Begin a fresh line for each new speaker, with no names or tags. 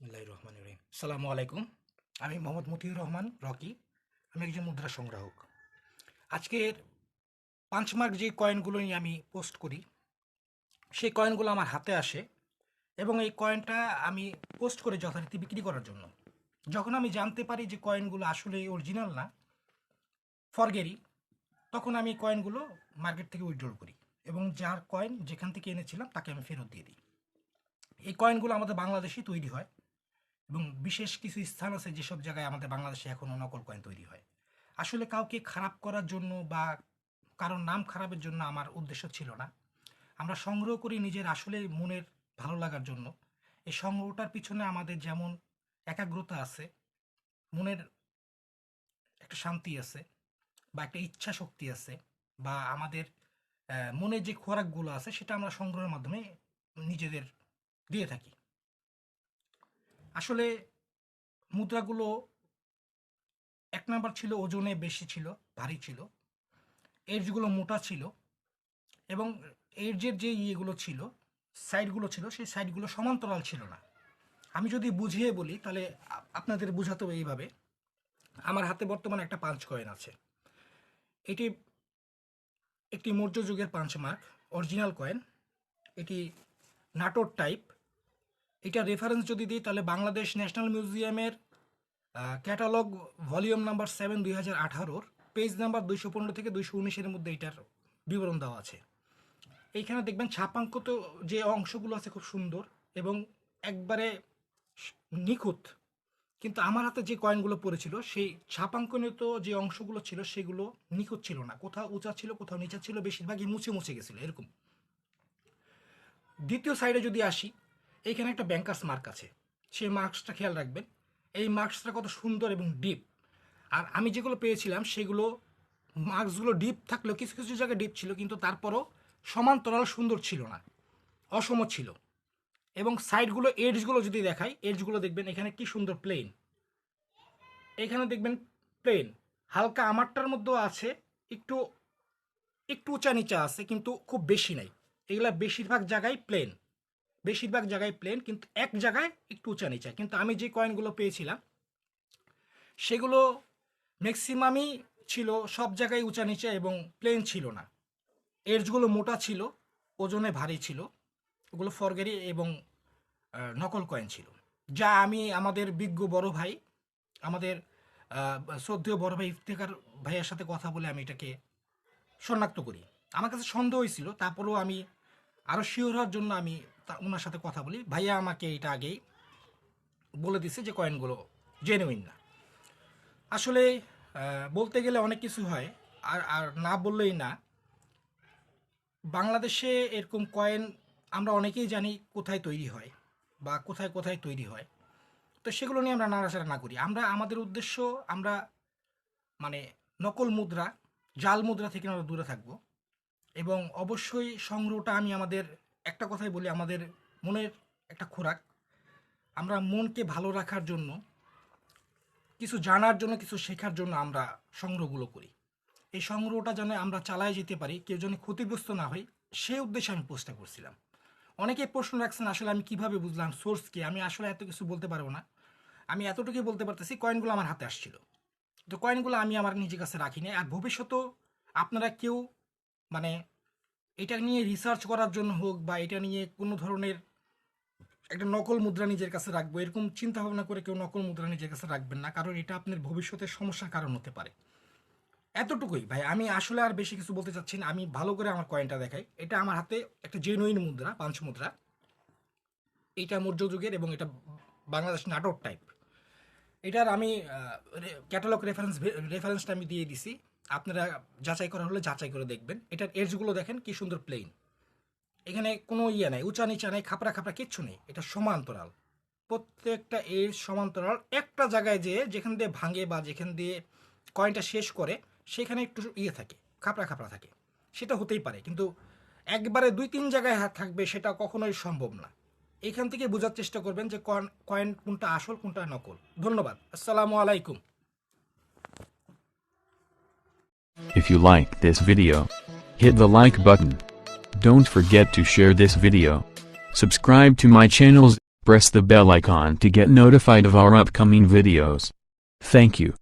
বিসমিল্লাহির রহমানির রহিম। আসসালামু আলাইকুম। আমি মোহাম্মদ মতিউর রহমান রকি। আমি একজন মুদ্রা সংগ্রাহক। আজকের পাঁচমার্ক যে কয়েনগুলো নিয়ে আমি পোস্ট করি, সেই কয়েনগুলো আমার হাতে আসে এবং এই কয়েনটা আমি পোস্ট করে যথারীতি বিক্রি করার জন্য। যখন আমি জানতে পারি যে কয়েনগুলো আসলে অরিজিনাল না, ফরগেরি, তখন আমি কয়েনগুলো মার্কেট থেকে উইথড্র করি এবং যার কয়েন যেখান থেকে এনেছিলাম তাকে আমি ফেরত দিয়ে দিই। এই কয়েনগুলো আমাদের বাংলাদেশেই তৈরি হয় এবং বিশেষ কিছু স্থান আছে যেসব জায়গায় আমাদের বাংলাদেশে এখনও নকল কয়েন তৈরি হয়। আসলে কাউকে খারাপ করার জন্য বা কারোর নাম খারাপের জন্য আমার উদ্দেশ্য ছিল না। আমরা সংগ্রহ করি নিজের আসলে মনের ভালো লাগার জন্য। এই সংগ্রহটার পিছনে আমাদের যেমন একাগ্রতা আছে, মনের একটা শান্তি আছে, বা একটা ইচ্ছা শক্তি আছে, বা আমাদের মনের যে খোরাকগুলো আছে সেটা আমরা সংগ্রহের মাধ্যমে নিজেদের দিয়ে থাকি। আসলে মুদ্রাগুলো এক নাম্বার ছিল ওজনে বেশি ছিল, ভারী ছিল, এজগুলো মোটা ছিল এবং এজের যে ইয়েগুলো ছিল, সাইডগুলো ছিল, সেই সাইডগুলো সমান্তরাল ছিল না। আমি যদি বুঝিয়ে বলি তাহলে আপনাদের বোঝাতে হবে এইভাবে। আমার হাতে বর্তমানে একটা পাঁচ কয়েন আছে। এটি একটি মৌর্য যুগের পাঁচ মার্ক, অরিজিনাল কয়েন। এটি নাটোর টাইপ। এটা রেফারেন্স যদি দিই তাহলে বাংলাদেশ ন্যাশনাল মিউজিয়ামের catalogue volume number 7 2018 page number 215 থেকে 219-এর মধ্যে এটার বিবরণ দেওয়া আছে। এইখানে দেখবেন ছাপাঙ্কিত যে অংশগুলো আছে খুব সুন্দর এবং একবারে নিখুঁত, কিন্তু আমার হাতে যে কয়েনগুলো পড়েছিল সেই ছাপাঙ্কনিত যে অংশগুলো ছিল সেগুলো নিখুঁত ছিল না, কোথাও উঁচা ছিল, কোথাও নিচা ছিল, বেশিরভাগই মুছে মুছে গেছিলো এরকম। দ্বিতীয় সাইডে যদি আসি, এইখানে একটা ব্যাংকার্স মার্ক আছে, সেই মার্কসটা খেয়াল রাখবেন। এই মার্কসটা কত সুন্দর এবং ডিপ। আর আমি যেগুলো পেয়েছিলাম সেগুলো মার্কসগুলো ডিপ থাকলেও কিছু কিছু জায়গায় ডিপ ছিল, কিন্তু তারপরও সমান্তরাল সুন্দর ছিল না, অসম ছিল। এবং সাইডগুলো এডজগুলো যদি দেখাই, এডজগুলো দেখবেন এখানে কি সুন্দর প্লেন, এখানে দেখবেন প্লেন, হালকা আমারটার মধ্যেও আছে, একটু একটু উঁচা নিচা আছে কিন্তু খুব বেশি নাই। এগুলা বেশিরভাগ জায়গায় প্লেন, বেশিরভাগ জায়গায় প্লেন, কিন্তু এক জায়গায় একটু উঁচা নিচা। কিন্তু আমি যে কয়েনগুলো পেয়েছিলাম সেগুলো ম্যাক্সিমামই ছিল সব জায়গায় উঁচা নিচা এবং প্লেন ছিল না। এডজগুলো মোটা ছিল, ওজনে ভারী ছিল, ওগুলো ফরগেরি এবং নকল কয়েন ছিল। যা আমি আমাদের বিজ্ঞ বড় ভাই, আমাদের শ্রদ্ধেয় বড় ভাই ইফতেখার ভাইয়ের সাথে কথা বলে আমি এটাকে শনাক্ত করি। আমার কাছে সন্দেহ হয়েছিল, তারপরেও আমি আরও শিওর হওয়ার জন্য আমি ওনার সাথে কথা বলি। ভাইয়া আমাকে এটা আগেই বলে দিছে যে কয়েনগুলো জেনুইন না। আসলে বলতে গেলে অনেক কিছু হয়, আর আর না বললেই না। বাংলাদেশে এরকম কয়েন আমরা অনেকেই জানি কোথায় তৈরি হয় বা কোথায় কোথায় তৈরি হয়, তো সেগুলো নিয়ে আমরা নাড়াচাড়া না করি। আমরা আমাদের উদ্দেশ্য, আমরা মানে নকল মুদ্রা, জাল মুদ্রা থেকে আমরা দূরে থাকবো। এবং অবশ্যই সংগ্রহটা আমি আমাদের একটা কথাই বলি, আমাদের মনের একটা খোরাক। আমরা মনকে ভালো রাখার জন্য, কিছু জানার জন্য, কিছু শেখার জন্য আমরা সংগ্রহগুলো করি। এই সংগ্রহটা যেন আমরা চালায় যেতে পারি, কেউ যেন ক্ষতিগ্রস্ত না হয়, সেই উদ্দেশ্যে আমি পোস্টটা করছিলাম। অনেকে প্রশ্ন রাখছেন আসলে আমি কিভাবে বুঝলাম সোর্স কি। আমি আসলে এত কিছু বলতে পারবো না, আমি এতটুকুই বলতে পারতেছি কয়েনগুলো আমার হাতে আসছিল। তো কয়েনগুলো আমি আমার নিজের কাছে রাখিনি। আর ভবিষ্যতেও আপনারা কেউ মানে এটা নিয়ে রিসার্চ করার জন্য হোক বা এটা নিয়ে কোনো ধরনের একটা নকল মুদ্রা নিজের কাছে রাখবো এরকম চিন্তা ভাবনা করে কেউ নকল মুদ্রা নিজের কাছে রাখবেন না, কারণ এটা আপনার ভবিষ্যতের সমস্যার কারণ হতে পারে। এতটুকুই ভাই, আমি আসলে আর বেশি কিছু বলতে চাচ্ছি না। আমি ভালো করে আমার কয়েনটা দেখাই। এটা আমার হাতে একটা জেনুইন মুদ্রা, পাঁচ মুদ্রা। এইটা মৌর্য যুগের এবং এটা বাংলাদেশ নাটোর টাইপ। এটার আমি ক্যাটালগ রেফারেন্সটা আমি দিয়ে দিছি। আপনারা যাচাই করা হলে যাচাই করে দেখবেন। এটার এজগুলো দেখেন কি সুন্দর প্লেন, এখানে কোনো ইয়ে নাই, উঁচা নিচা নাই, খাপড়া খাপড়া কিচ্ছু নেই। এটা সমান্তরাল, প্রত্যেকটা এজ সমান্তরাল। একটা জায়গায় যেখান দিয়ে ভাঙে বা যেখান দিয়ে কয়েনটা শেষ করে সেখানে একটু ইয়ে থাকে, খাপড়া খাপড়া থাকে। সেটা হতেই পারে, কিন্তু একবারে দুই তিন জায়গায় থাকবে সেটা কখনোই সম্ভব না। এখান থেকে বোঝার চেষ্টা করবেন যে কয়েন কোনটা আসল কোনটা নকল। ধন্যবাদ। আসসালামু আলাইকুম।
If you like this video, hit the like button. Don't forget to share this video. Subscribe to my channels. Press the bell icon to get notified of our upcoming videos. Thank you.